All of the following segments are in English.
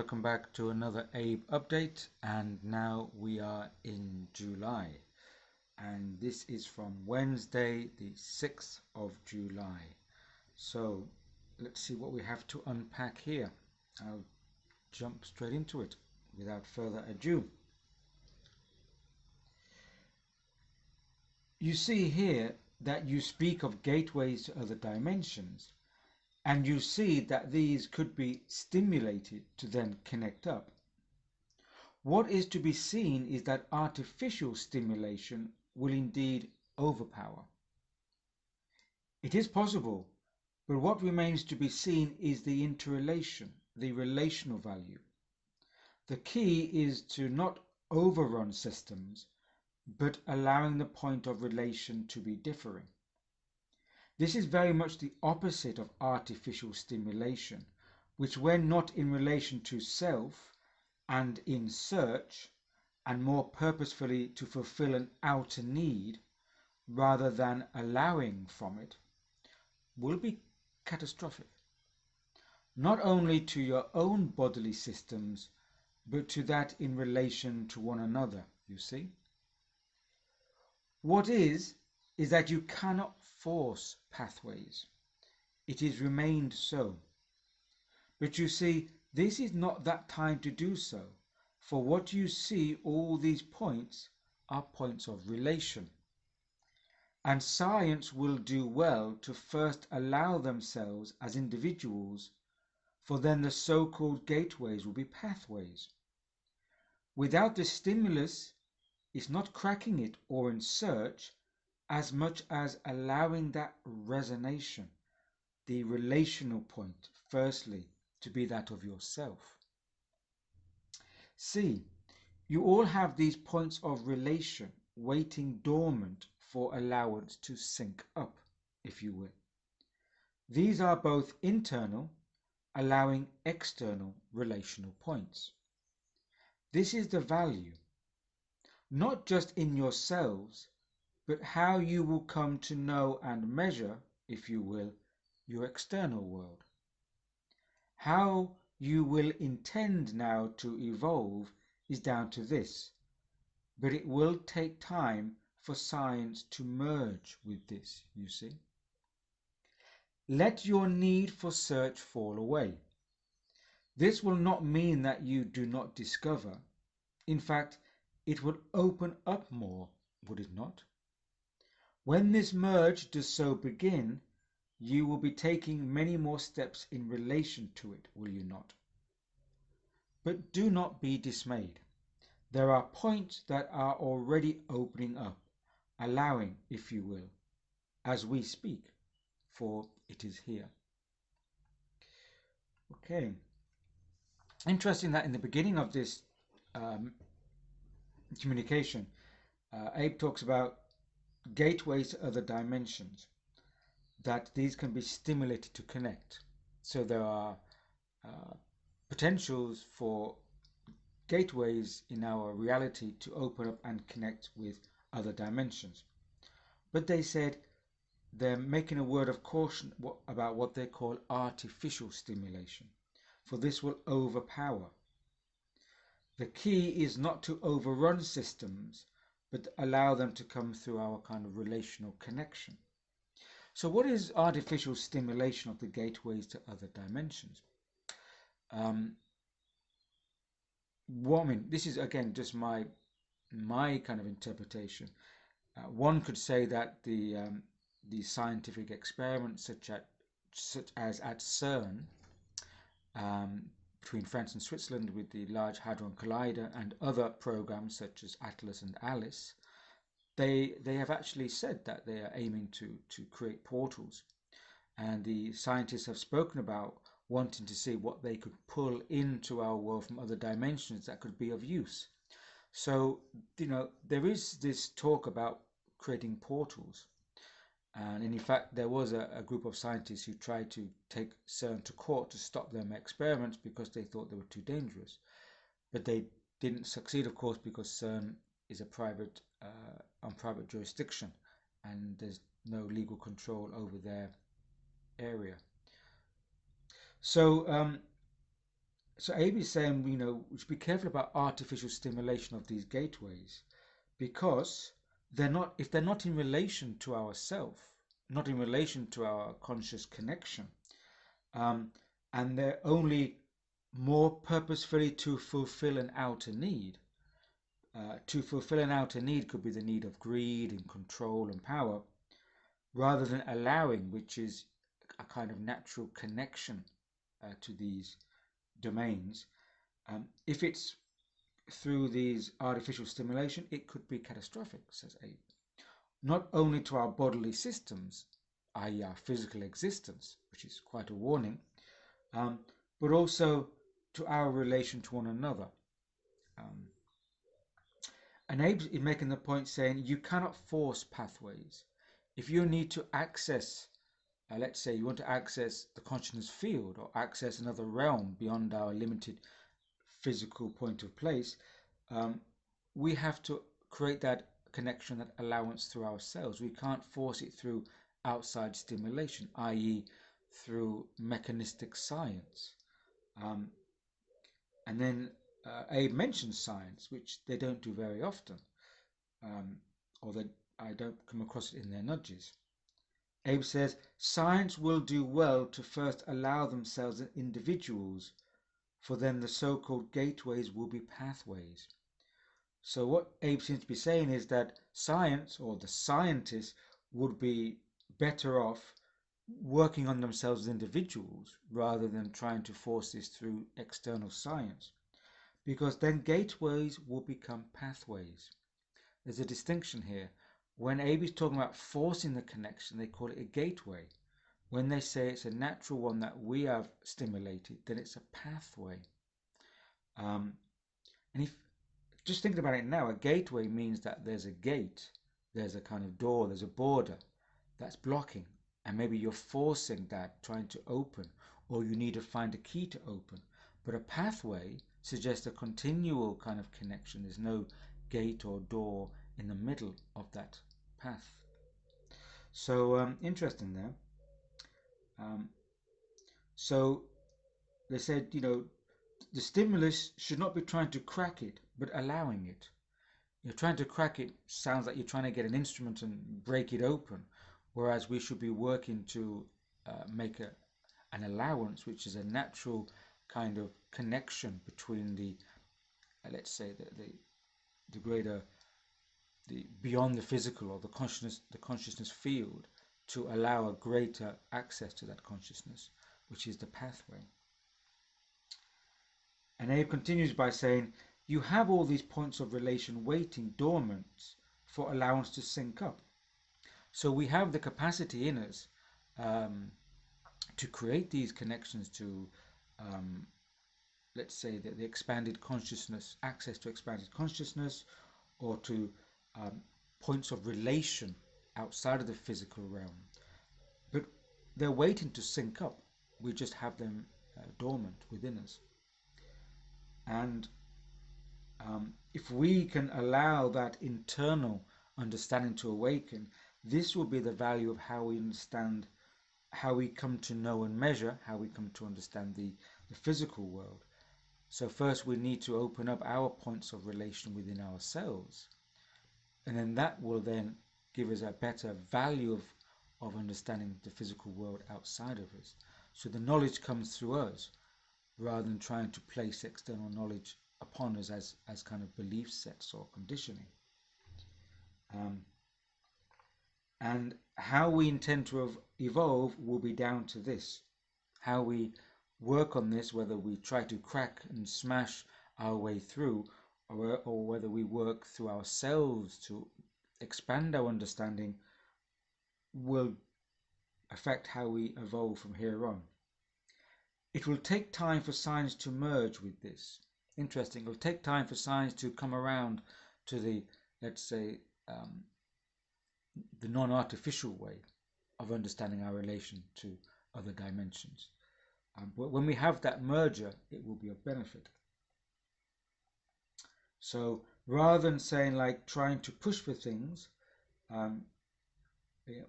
welcome back to another ABE update, and now we are in July, and this is from Wednesday the 6th of July. So let's see what we have to unpack here. I'll jump straight into it without further ado. You see here that you speak of gateways to other dimensions, and you see that these could be stimulated to then connect up. What is to be seen is that artificial stimulation will indeed overpower. It is possible, but what remains to be seen is the interrelation, the relational value. The key is to not overrun systems, but allowing the point of relation to be differing. This is very much the opposite of artificial stimulation, which, when not in relation to self and in search, and more purposefully to fulfill an outer need rather than allowing from it, will be catastrophic, not only to your own bodily systems, but to that in relation to one another, you see. What is that you cannot force pathways. It is remained so. But you see, this is not that time to do so, for what you see, all these points are points of relation. And science will do well to first allow themselves as individuals, for then the so-called gateways will be pathways. Without the stimulus, it's not cracking it or in search, as much as allowing that resonation, the relational point, firstly, to be that of yourself. See, you all have these points of relation waiting dormant for allowance to sync up, if you will. These are both internal, allowing external relational points. This is the value, not just in yourselves, but how you will come to know and measure, if you will, your external world. How you will intend now to evolve is down to this, but it will take time for science to merge with this, you see. Let your need for search fall away. This will not mean that you do not discover. In fact, it will open up more, would it not? When this merge does so begin, you will be taking many more steps in relation to it, will you not? But do not be dismayed. There are points that are already opening up, allowing, if you will, as we speak, for it is here. Okay. Interesting that in the beginning of this communication, Abe talks about gateways to other dimensions, that these can be stimulated to connect. So there are potentials for gateways in our reality to open up and connect with other dimensions. But they said they're making a word of caution about what they call artificial stimulation, for this will overpower. The key is not to overrun systems, but allow them to come through our kind of relational connection. So what is artificial stimulation of the gateways to other dimensions? This is again just my kind of interpretation. One could say that the scientific experiments such as at CERN, between France and Switzerland with the Large Hadron Collider and other programs such as Atlas and Alice, they have actually said that they are aiming to create portals, and the scientists have spoken about wanting to see what they could pull into our world from other dimensions that could be of use. So, there is this talk about creating portals. And in fact, there was a group of scientists who tried to take CERN to court to stop their experiments because they thought they were too dangerous. But they didn't succeed, of course, because CERN is a private jurisdiction, and there's no legal control over their area. So So ABE is saying, we should be careful about artificial stimulation of these gateways, because if they're not in relation to ourself, not in relation to our conscious connection, and they're only more purposefully to fulfill an outer need. To fulfill an outer need could be the need of greed and control and power, rather than allowing, which is a kind of natural connection to these domains. If it's through these artificial stimulation, it could be catastrophic, says Abe. Not only to our bodily systems, i.e. our physical existence, which is quite a warning, but also to our relation to one another. And Abe is making the point saying you cannot force pathways. If you need to access, let's say you want to access the consciousness field or access another realm beyond our limited physical point of place, we have to create that connection, that allowance through ourselves. We can't force it through outside stimulation, i.e. through mechanistic science. And then Abe mentions science, which they don't do very often, or that I don't come across it in their nudges. Abe says, science will do well to first allow themselves as individuals, for then the so-called gateways will be pathways. So what Abe seems to be saying is that science, or the scientists, would be better off working on themselves as individuals rather than trying to force this through external science, because then gateways will become pathways. There's a distinction here. When Abe is talking about forcing the connection, they call it a gateway. When they say it's a natural one that we have stimulated, then it's a pathway. And if just thinking about it now, a gateway means that there's a gate, there's a kind of door, there's a border that's blocking, and maybe you're forcing that, trying to open, or you need to find a key to open. But a pathway suggests a continual kind of connection. There's no gate or door in the middle of that path. So interesting there. So they said, the stimulus should not be trying to crack it, but allowing it. You're trying to crack it sounds like you're trying to get an instrument and break it open, whereas we should be working to make an allowance, which is a natural kind of connection between the, let's say, the greater, the beyond the physical, or the consciousness field, to allow a greater access to that consciousness, which is the pathway. And Abe continues by saying, you have all these points of relation waiting dormant for allowance to sync up. So we have the capacity in us to create these connections to, let's say, the expanded consciousness, access to expanded consciousness, or to points of relation outside of the physical realm. But they're waiting to sync up. We just have them dormant within us. And if we can allow that internal understanding to awaken, this will be the value of how we understand, how we come to know and measure, how we come to understand the physical world. So first we need to open up our points of relation within ourselves, and then that will then give us a better value of understanding the physical world outside of us. So the knowledge comes through us, rather than trying to place external knowledge upon us as kind of belief sets or conditioning. And how we intend to evolve will be down to this. How we work on this, whether we try to crack and smash our way through, or whether we work through ourselves to expand our understanding, will affect how we evolve from here on. It will take time for science to merge with this. Interesting, it will take time for science to come around to the, let's say, the non-artificial way of understanding our relation to other dimensions. But when we have that merger, it will be of benefit. So rather than saying, like, trying to push for things,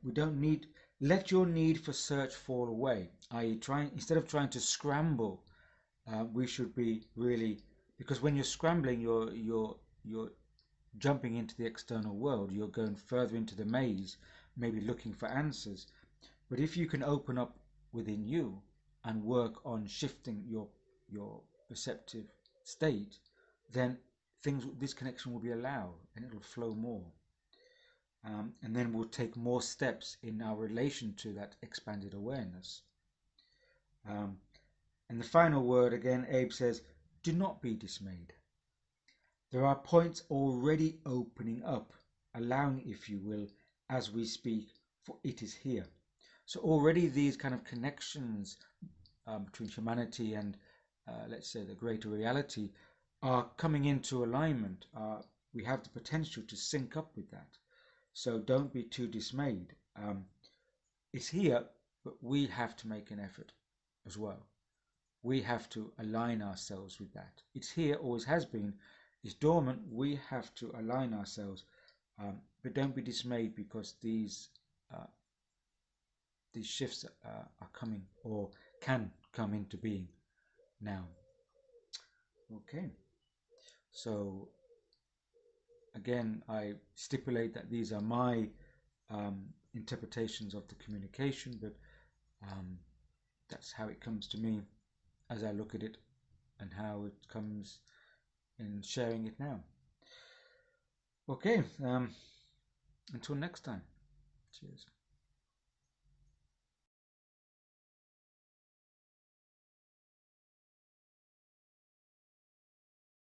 we don't need, let your need for search fall away, i.e. instead of trying to scramble we should be really, because when you're scrambling, you're jumping into the external world, you're going further into the maze, maybe looking for answers. But if you can open up within you and work on shifting your perceptive state, then this connection will be allowed and it'll flow more. And then we'll take more steps in our relation to that expanded awareness. And the final word again, Abe says, do not be dismayed. There are points already opening up, allowing, if you will, as we speak, for it is here. So already these kind of connections between humanity and, let's say, the greater reality are coming into alignment. We have the potential to sync up with that. So don't be too dismayed. It's here, but we have to make an effort as well. We have to align ourselves with that. It's here, always has been. It's dormant. We have to align ourselves. But don't be dismayed because these shifts are coming or can come into being now. Okay. So again, I stipulate that these are my interpretations of the communication, but that's how it comes to me as I look at it and how it comes in sharing it now. Okay, until next time. Cheers.